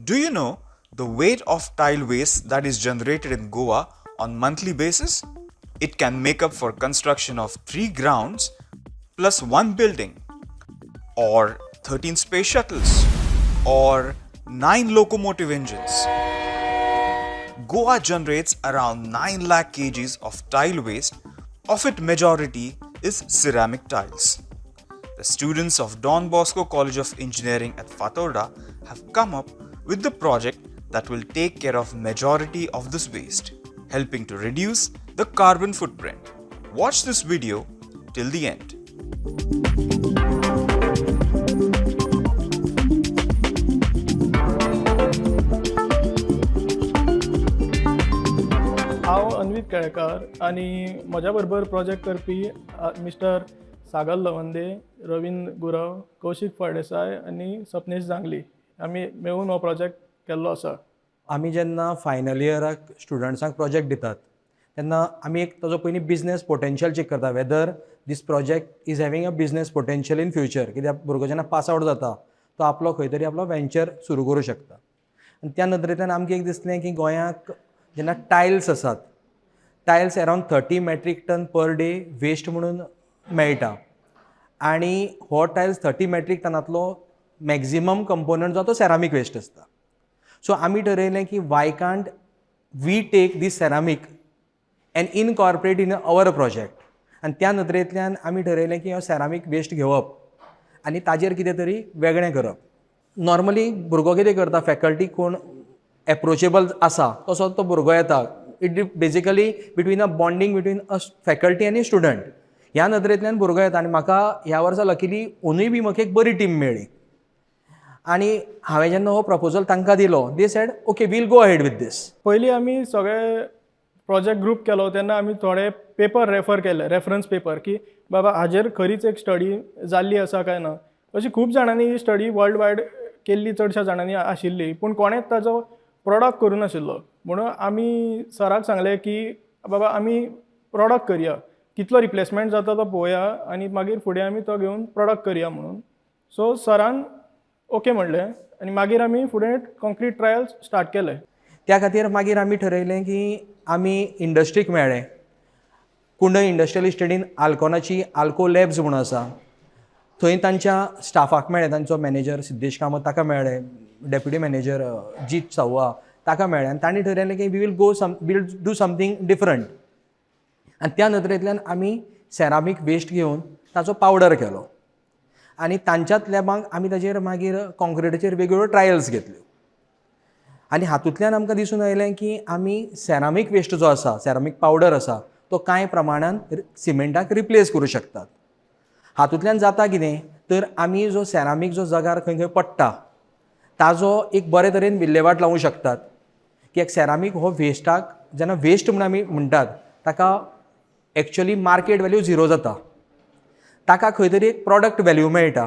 Do you know the weight of tile waste that is generated in Goa on monthly basis? It can make up for construction of 3 grounds plus 1 building, or 13 space shuttles, or 9 locomotive engines. Goa generates around 9 lakh kgs of tile waste, of it majority is ceramic tiles. The students of Don Bosco College of Engineering at Fatorda have come up with the project that will take care of majority of this waste, helping to reduce the carbon footprint. Watch this video till the end. हांव अन्वित केळकार आनी म्हज्या बरोबर project करपी mister सागर लवंदे, रवींद्र गुरव, कौशिक फळदेसाय आनी सपनेश जांगली आमी मेळून हो project केल्लो आसा. आमी जेन्ना फायनल इयराक स्टुडंट्सांक प्रोजेक्ट दितात तेन्ना आमी एक ताजो पयलीं बिझनेस पोटेंशियल चेक करता whether this project is having a business potential in future. कित्याक भुरगो जेन्ना पास आवट जाता तो आपलो खंय तरी आपलो वेंचर सुरू करूं शकता. आनी त्या नदरेंतल्यान आमकां एक दिसलें की गोंयाक जेन्ना टायल्स आसात, tiles around 30 metric ton per day waste म्हणून मेळटा आनी हो टायल्स 30 मेट्रीक टनांतलो मॅक्झिमम कंपोनंट जो तो सॅरामीक वेस्ट आसता. सो आमी ठरयलें की why can't we take these ceramic and incorporate in our project. आनी त्या नदरेंतल्यान आमी ठरयलें की हो सॅरामीक वेस्ट घेवप आनी ताजेर कितें तरी वेगळें करप. नॉर्मली भुरगो कितें करता, फॅकल्टी कोण एप्रोचेबल आसा तसो तो भुरगो येता. It basically between a bonding between a faculty आनी स्टुडंट ह्या नदरेंतल्यान भुरगो येता. आनी म्हाका ह्या वर्सा लकिली अंदूय बी म्हाका एक बरी टीम मेळ्ळी आनी हांवें जेन्ना हो प्रपोजल तांकां दिलो they said okay we'll go ahead with these. पयलीं आमी सगळे प्रोजेक्ट ग्रूप केलो तेन्ना आमी थोडे पेपर रेफर केले, रेफरन्स पेपर, की बाबा हाजेर खरीच एक स्टडी जाल्ली आसा काय ना. अशी खूब जाणांनी ही स्टडी वर्ल्ड वायड केल्ली चडशा जाणांनी आशिल्ली, पूण कोणेंच ताजो प्रोडक्ट करूं नाशिल्लो. म्हणून आमी सराक सांगलें की बाबा आमी प्रोडक्ट करया, कितलो रिप्लेसमेंट जाता तो पळोवया आनी मागीर फुडें आमी तो घेवन प्रोडक्ट करया म्हणून. सो सरान ओके म्हणलें आनी मागीर आमी फुडें कॉन्क्रीट ट्रायल्स स्टार्ट केले. त्या खातीर मागीर आमी ठरयलें की आमी इंडस्ट्रीक मेळ्ळे. कुंडय इंडस्ट्रियल इस्टेटीन आल्कोनाची आल्को लॅब्स म्हणून आसा, थंय तांच्या स्टाफाक मेळ्ळे. तांचो मॅनेजर सिद्धेश कामत ताका मेळ्ळे, डेप्युटी मॅनेजर जीत साववा ताका मेळ्ळे आनी तांणी ठरयलें की वील डू समथींग डिफरंट. आनी त्या नदरेंतल्यान आमी सॅरामीक वेस्ट घेवन ताचो पावडर केलो आनी तांच्याच लॅबांक आमी ताजेर मागीर कॉन्क्रिटाचेर वेगवेगळ्यो ट्रायल्स घेतल्यो. आनी हातूंतल्यान आमकां दिसून आयलें की आमी सॅरामीक वेस्ट जो आसा, सॅरामीक पावडर आसा, तो कांय प्रमाणान सिमेंटाक रिप्लेस करूं शकतात. हातूंतल्यान जाता कितें तर आमी जो सॅरामीक जो जगार खंय खंय पडटा ताजो एक बरे तरेन विल्हेवाट लावूं शकतात. कित्याक सॅरामीक हो वेस्टाक जेन्ना वेस्ट म्हूण आमी म्हणटात ताका एक्चुअली मार्केट वॅल्यू झिरो जाता, ताका खंय तरी एक प्रॉडक्ट वॅल्यू मेळटा.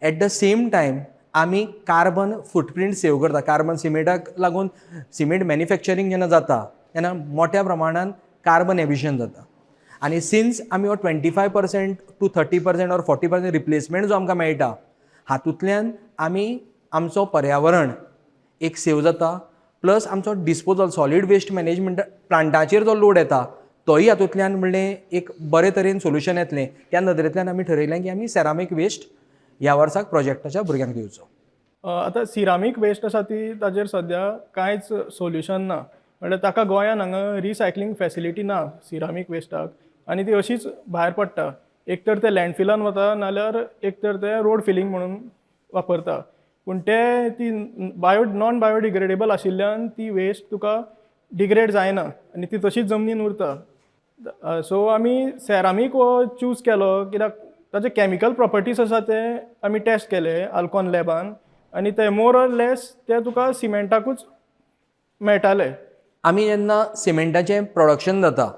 एट द सेम टायम आमी कार्बन फुटप्रिंट सेव करता. कार्बन सिमेंटाक लागून सिमेंट मॅन्युफॅक्चरींग जेन्ना जाता तेन्ना मोठ्या प्रमाणान कार्बन एमिशन जाता. आनी सिन्स आमी हो 25% टू 30% ऑर 40% रिप्लेसमेंट जो आमकां मेळटा हातूंतल्यान आमी आमचो पर्यावरण एक सेव जाता, प्लस आमचो डिस्पोजल सॉलीड वेस्ट मॅनेजमेंट प्लांटाचेर जो लोड येता तोय हातूंतल्यान म्हणलें एक बरे तरेन सोल्युशन येतलें. त्या नदरेंतल्यान आमी ठरयलें की आमी सॅरामीक वेस्ट ह्या वर्साक प्रोजेक्टाच्या भुरग्यांक दिवचो. आतां सिरामीक वेस्ट आसा ती ताजेर सद्या कांयच सोल्युशन ना. म्हणल्यार ताका गोंयान हांगा रिसायकलींग फॅसिलिटी ना सिरामीक वेस्टाक आनी ती अशीच भायर पडटा. एक तर ते लँडफिलान वता नाल्यार एक तर ते रोड फिलींग म्हणून वापरता. पूण ते ती नॉन बायोडिग्रेडेबल आशिल्ल्यान ती वेस्ट तुका डिग्रेड जायना आनी ती तशीच जमनीन उरता. सो आमी सॅरामीक हो चूज केलो कित्याक ताजे कॅमिकल प्रॉपर्टीज आसा ते आमी टेस्ट केले आल्कॉन लॅबान आनी ते मोर ऑर लेस ते तुका सिमेंटाकूच मेळटाले. आमी जेन्ना सिमेंटाचें प्रोडक्शन जाता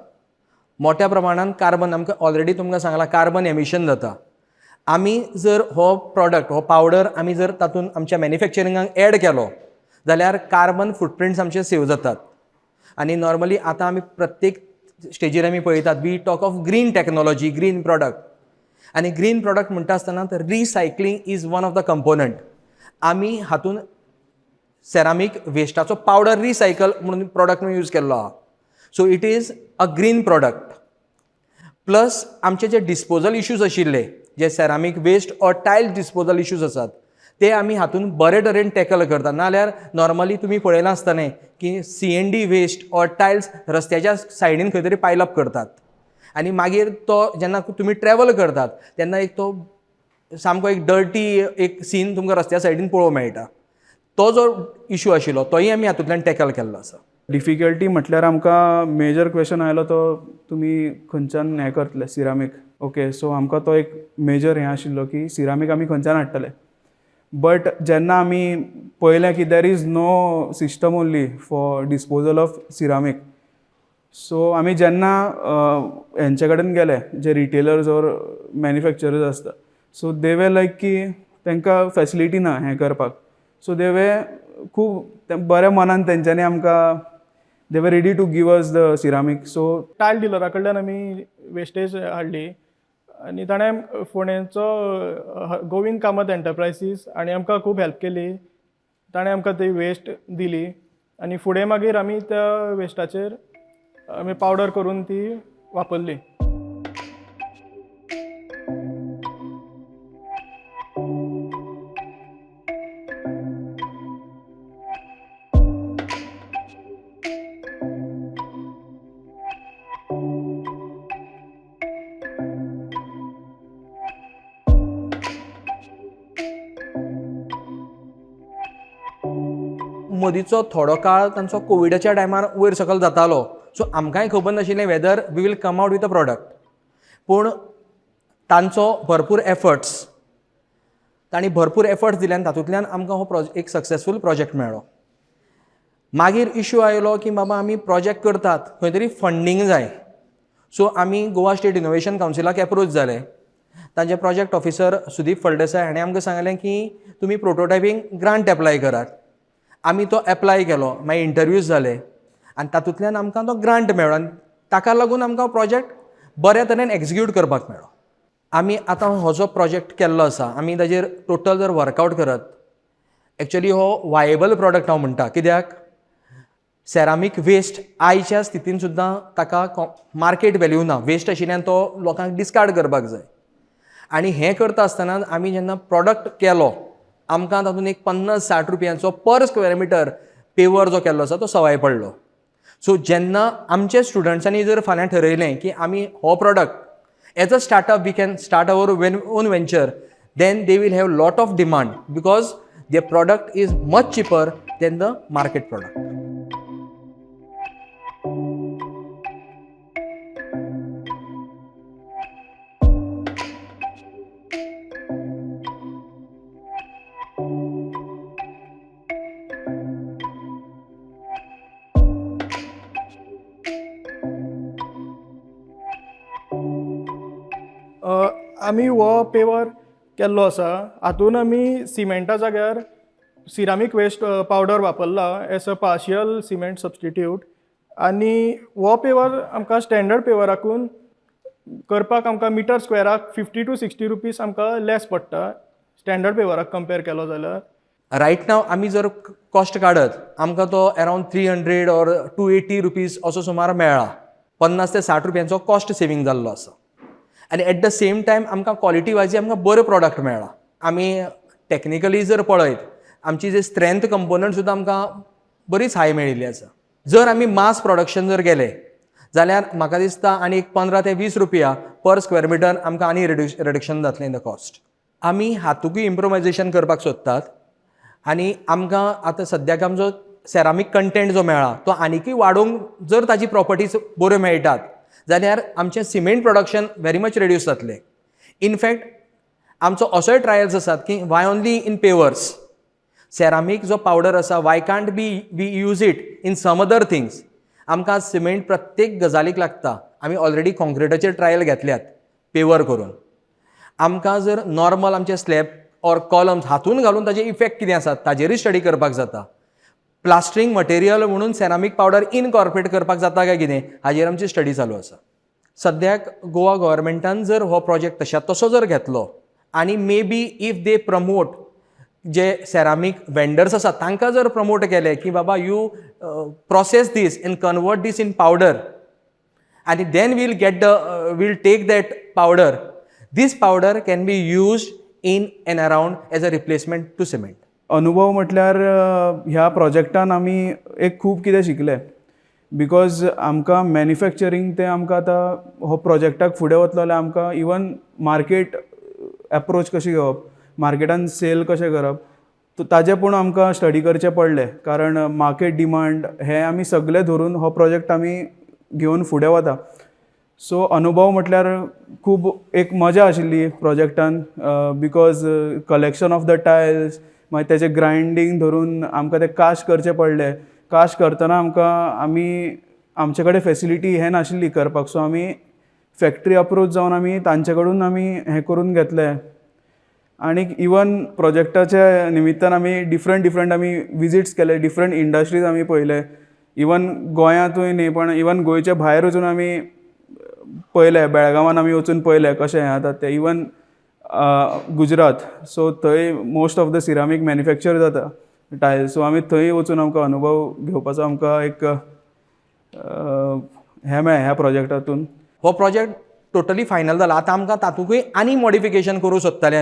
मोठ्या प्रमाणान कार्बन आमकां ऑलरेडी तुमकां सांगलां कार्बन एमिशन जाता. आमी जर हो प्रॉडक्ट हो पावडर आमी जर तातूंत आमच्या मॅन्युफॅक्चरिंगाक एड केलो जाल्यार कार्बन फुटप्रिंट्स आमचे सेव जातात. आनी नॉर्मली आतां आमी प्रत्येक स्टेजीर आमी पळयतात we talk of green technology, green product. आनी ग्रीन प्रॉडक्ट म्हणटा आसतना तर recycling is one of the component. आमी हातूंत सेरामीक वेस्टाचो पावडर रिसायकल म्हणून प्रॉडक्ट यूज केल्लो आहा. So it is a green product. Plus आमचे जे डिस्पोजल इश्यूज आशिल्ले, जे ceramic waste or tiles disposal issues आसात, ते आमी हातून बरे तरेन टॅकल करतात. नाल्यार नॉर्मली तुमी पळयलां आसतलें की CND वेस्ट ऑर टायल्स रस्त्याच्या सायडीन खंय तरी पायल अप करतात आनी मागीर तो जेन्ना तुमी ट्रॅवल करतात तेन्ना एक तो सामको एक डर्टी एक सीन तुमकां रस्त्या सायडीन पळोवंक मेळटा. तो जो इश्यू आशिल्लो तोय आमी हातूंतल्यान टॅकल केल्लो आसा. डिफिकल्टी म्हटल्यार आमकां मेजर क्वेश्चन आयलो तो तुमी खंयच्यान हें करतले सिरामीक. ओके, सो आमकां तो एक मेजर हें आशिल्लो की सिरामीक आमी खंयच्यान हाडटले. बट जेन्ना आमी पळयलें की there is no system only for disposal of ceramic, so आमी जेन्ना हेंचे कडेन गेले जे रिटेलर्स ऑर मॅन्युफॅक्चरर्स आसता, सो दे वे लायक की तांकां फॅसिलिटी ना हें करपाक. सो दे वे खूब बऱ्या मनान तेंच्यांनी आमकां they were ready to give us the ceramic. So tile डिलरा कडल्यान आमी वेस्टेज हाडली आनी ताणें फोंडेंचो गोविंद कामत एंटरप्रायसीस आनी आमकां खूब हेल्प केली. ताणें आमकां ती वेस्ट दिली आनी फुडें मागीर आमी त्या वेस्टाचेर आमी पावडर करून ती वापरली. मदींचो थोडो काळ तांचो कोविडाच्या टायमार वयर सकयल जातालो. सो आमकांय खबर नाशिल्लें whether we will come out with a product. पूण तांचो भरपूर एफर्ट्स तांणी भरपूर एफर्ट्स दिले आनी तातूंतल्यान आमकां हो एक सक्सेसफूल प्रोजेक्ट मेळ्ळो. मागीर इश्यू आयलो की बाबा आमी प्रोजेक्ट करतात, खंय तरी फंडींग जाय. सो आमी गोवा स्टेट इनोव्हेशन कावन्सिलाक एप्रोच जाले. तांचे प्रोजेक्ट ऑफिसर सुदीप फळदेसाय हाणें आमकां सांगलें की तुमी प्रोटोटायपींग ग्रांट एप्लाय करात. आमी तो एप्लाय केलो, मागीर इंटरव्यूज जाले आनी तातूंतल्यान आमकां तो ग्रांट मेळ्ळो आनी ताका लागून आमकां प्रोजेक्ट बऱ्या तरेन एक्झिक्यूट करपाक मेळ्ळो. आमी आतां हो जो प्रोजेक्ट केल्लो आसा आमी ताजेर टोटल जर वर्कआवट करत, एक्चुअली हो वायेबल प्रोडक्ट हांव म्हणटा. कित्याक सेरामीक वेस्ट आयच्या स्थितीन सुद्दां ताका मार्केट व्हॅल्यू ना. वेस्ट आशिल्ल्यान तो लोकांक डिस्कार्ड करपाक जाय. आनी हें करता आसतना आमी जेन्ना प्रोडक्ट केलो आमकां तातूंत एक 50-60 रुपयांचो पर स्क्वेअर मिटर पेवर जो केल्लो आसा तो सवाय पडलो. सो जेन्ना आमच्या स्टुडंट्सांनी जर फाल्यां ठरयलें की आमी हो product as a startup we can start our own venture, then they will have lot of demand because the product is much cheaper than the market product. आमी हो पेवर केल्लो आसा, हातून आमी सिमेंटा जाग्यार सिरामीक वेस्ट पावडर वापरला as a partial cement substitute. आनी हो पेवर आमकां स्टँडर्ड पेवराकून करपाक आमकां मिटर स्क्वेअराक 50 to 60 रुपीज आमकां लेस पडटा स्टँडर्ड पेवराक कंपेर केलो जाल्यार. रायट नाव आमी जर कॉस्ट काडत आमकां तो अरावंड 300 or 280 रुपीज असो सुमार मेळ्ळा. 50 ते 60 रुपयांचो कॉस्ट सेवींग जाल्लो आसा. आनी एट द सेम टायम आमकां क्वॉलिटी वायज आमकां बरो प्रोडक्ट मेळ्ळा. आमी टॅक्निकली जर पळयत आमची जे स्ट्रेंथ कंपोनंट सुद्दां आमकां बरीच हाय मेळिल्ली आसा. जर आमी मास प्रोडक्शन जर गेले जाल्यार म्हाका दिसता आनी 15 ते 20 रुपया पर स्क्वेअर मिटर आमकां आनी रिडक्शन जातलें इन द कॉस्ट. आमी हातूंकय इम्प्रोवायजेशन करपाक सोदतात आनी आमकां आतां सद्याक आमचो सेरामीक कंटेंट जो मेळ्ळा तो आनीकय वाडोवंक जर ताजी प्रॉपर्टीज बऱ्यो मेळटात जाल्यार आमचें cement production very much reduce जातलें. इनफॅक्ट आमचो असोय ट्रायल्स आसात की why only in pavers. Ceramic जो पावडर आसा why can't be we use it in some other things. आमकां सिमेंट प्रत्येक गजालीक लागता. आमी ऑलरेडी कॉन्क्रिटाचेर ट्रायल घेतल्यात पेवर करून. आमकां जर नॉर्मल आमचे स्लॅब ऑर कॉलम्स हातून घालून ताजे इफेक्ट कितें आसात ताजेरूय स्टडी करपाक जाता. प्लास्टरींग मटेरियल म्हणून सेरामीक पावडर इनकॉर्पोरेट करपाक जाता काय कितें हाजेर आमची स्टडी चालू आसा. सद्याक गोवा गव्हर्मेंटान जर हो प्रोजेक्ट तशा तसो जर घेतलो आनी may be if they promote जे सेरामीक वेंडर्स आसात तांकां जर प्रमोट केलें की बाबा you process this and convert this in powder and then we'll take that powder. This powder can be used in and around as a replacement to cement. अनुभव म्हटल्यार ह्या प्रोजेक्टान आमी एक खूब कितें शिकले बिकॉज आमकां मॅन्युफॅक्चरींग तें आमकां आतां हो प्रोजेक्टाक फुडें वतलो जाल्यार आमकां इवन मार्केट एप्रोच कशी घेवप मार्केटान सेल कशें करप ताजें पूण आमकां स्टडी करचें पडलें कारण मार्केट डिमांड हें आमी सगळें धरून हो प्रोजेक्ट आमी घेवन फुडें वता सो अनुभव म्हटल्यार खूब एक मजा आशिल्ली प्रोजेक्टान because collection of the tiles मागीर तेचें ग्रायंडींग धरून आमकां तें कास्ट करचें पडलें कास्ट करतना आमी आमचे कडेन फेसिलिटी हें नाशिल्ली करपाक सो आमी फॅक्ट्री अप्रोच जावन आमी तांचे कडून आमी हें करून घेतलें आनी इवन प्रोजेक्टाच्या निमित्तान आमी डिफरंट आमी विजिट्स केले डिफरंट इंडस्ट्रीज आमी पळयले इवन गोंयांतूय न्ही पण इवन गोंयच्या भायर वचून आमी पळयले बेळगांवान आमी वचून पळयले कशें हें जाता तें इवन गुजरात सो थंय मोस्ट ऑफ द सिरामीक मॅन्युफॅक्चर जाता टायल्स सो आमी थंय वचून आमकां अनुभव घेवपाचो आमकां एक हें मेळ्ळें ह्या प्रोजेक्टातून हो प्रोजेक्ट टोटली फायनल जाला आतां आमकां तातूंतय आनी मॉडिफिकेशन करूं सोदताले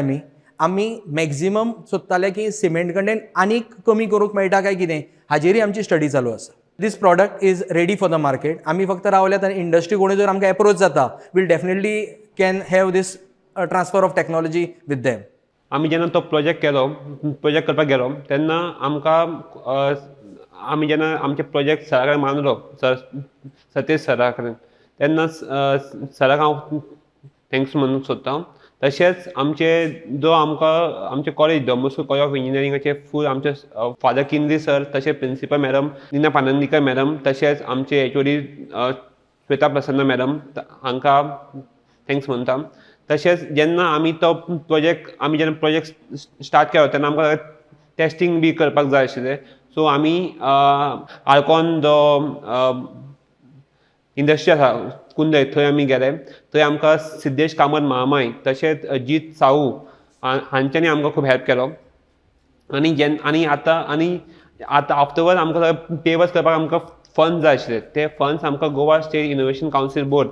आमी मॅक्झिमम सोदताले की सिमेंट कंटेंट आनीक कमी करूंक मेळटा काय कितें हाजेरय आमची स्टडी चालू आसा this product is ready for the market आमी फक्त रावल्यात आनी इंडस्ट्री कोणी जर आमकां एप्रोच जाता will definitely can have this transfer of technology with them आमी जेन्ना तो प्रोजेक्ट करपाक गेलो तेन्ना आमकां आमी जेन्ना आमचे प्रोजेक्ट सरा कडेन मांडलो सतीश सरा कडेन तेन्ना सराक हांव थँक्स म्हणूंक सोदतां तशेंच आमचे college Don Bosco college of इंजिनियरिंगाचे फूल आमचे फादर किंद्री सर तशेंच principal madam Nina Panandikar madam तशेंच आमचे एचओडी श्वेता प्रसन्न मॅडम हांकां थँक्स म्हणटा तशेंच जेन्ना आमी जेन्ना प्रोजेक्ट स्टार्ट केलो तेन्ना आमकां टेस्टींग बी करपाक जाय आशिल्लें सो आमी आळकोन जो इंडस्ट्री आसा कुंदय थंय आमी गेले थंय आमकां सिद्धेश कामत महामाय तशेंच अजीत साहू हांच्यांनी आमकां खूब हेल्प केलो आनी आतां आफ्टरवर्ड आमकां पेवर्स करपाक आमकां फंड्स जाय आशिल्ले ते फंड्स आमकां Goa state innovation council board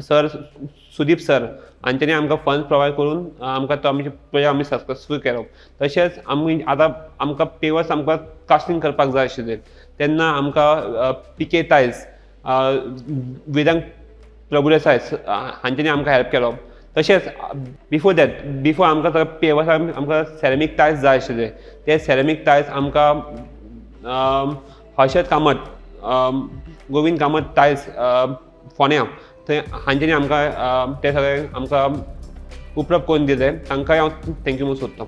sir Sudeep sir हांच्यांनी आमकां फंड्स प्रोवायड करून आमकां तो आमचे प्रोजेक्ट आमी सक्सेसफूल केलो तशेंच आमकां पेवर्स आमकां कास्टींग करपाक जाय आशिल्ले तेन्ना आमकां पीके टायल्स वेदांत प्रभुदेसाय हांच्यांनी आमकां हेल्प केलो तशेंच बिफोर आमकां पेवर्स आमकां सेरामीक टायल्स जाय आशिल्ले ते सेरामीक टायल्स आमकां हर्षद कामत गोविंद कामत टायल्स फोण्या थंय हांच्यांनी आमकां ते सगळे आमकां उपलब्ध करून दिले तांकांय हांव थँक्यू म्हणून सोदतां